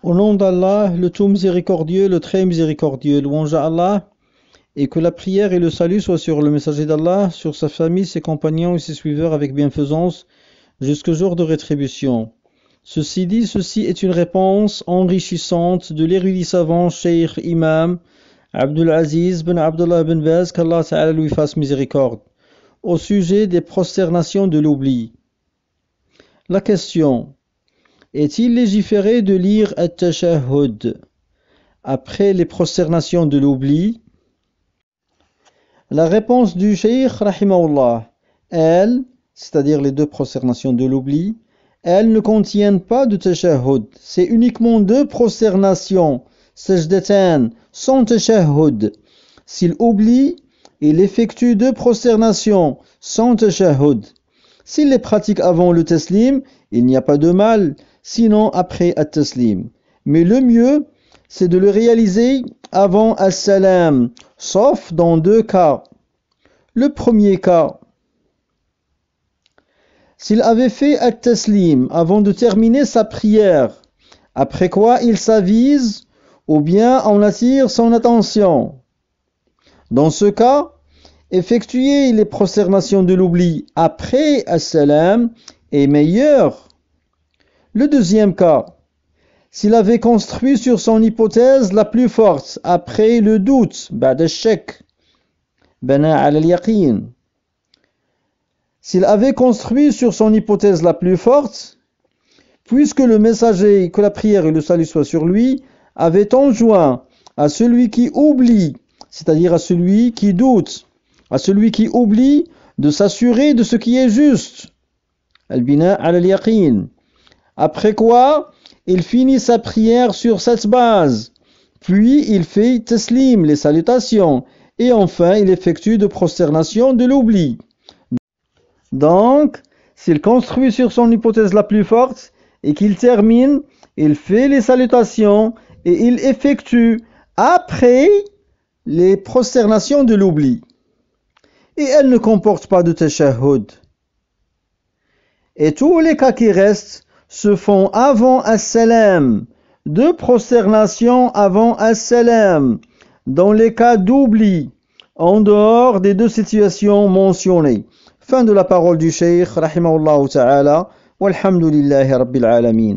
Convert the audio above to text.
Au nom d'Allah, le tout miséricordieux, le très miséricordieux, louange à Allah, et que la prière et le salut soient sur le messager d'Allah, sur sa famille, ses compagnons et ses suiveurs avec bienfaisance, jusqu'au jour de rétribution. Ceci dit, ceci est une réponse enrichissante de l'érudit savant Cheikh Imam Abdul Aziz bin Abdullah bin Baz, qu'Allah Ta'ala lui fasse miséricorde, au sujet des prosternations de l'oubli. La question: est-il légiféré de lire At-Tashahhud après les prosternations de l'oubli? La réponse du Cheikh rahimahullah, elles, c'est-à-dire les deux prosternations de l'oubli, elles ne contiennent pas de Tashahhud. C'est uniquement deux prosternations, sajdatan, sans Tashahhud. S'il oublie, il effectue deux prosternations sans Tashahhud. S'il les pratique avant le taslim, il n'y a pas de mal, sinon après at-taslim. Mais le mieux, c'est de le réaliser avant as-salam, sauf dans deux cas. Le premier cas, s'il avait fait at-taslim avant de terminer sa prière, après quoi il s'avise ou bien on attire son attention. Dans ce cas, effectuer les prosternations de l'oubli après as-salam est meilleur. Le deuxième cas, s'il avait construit sur son hypothèse la plus forte après le doute, بعد الشك, بنى على اليقين. S'il avait construit sur son hypothèse la plus forte, puisque le messager, que la prière et le salut soient sur lui, avait enjoint à celui qui oublie, c'est-à-dire à celui qui doute, à celui qui oublie, de s'assurer de ce qui est juste. Al-bina al-yaqin. Après quoi, il finit sa prière sur cette base. Puis il fait taslim, les salutations. Et enfin, il effectue de prosternation de l'oubli. Donc, s'il construit sur son hypothèse la plus forte et qu'il termine, il fait les salutations et il effectue après les prosternations de l'oubli. Et elles ne comportent pas de tashahhud. Et tous les cas qui restent se font avant as-salam, deux prosternations avant as-salam, dans les cas d'oubli, en dehors des deux situations mentionnées. Fin de la parole du Cheikh, rahimahullah ta'ala, walhamdulillahi rabbil alamin.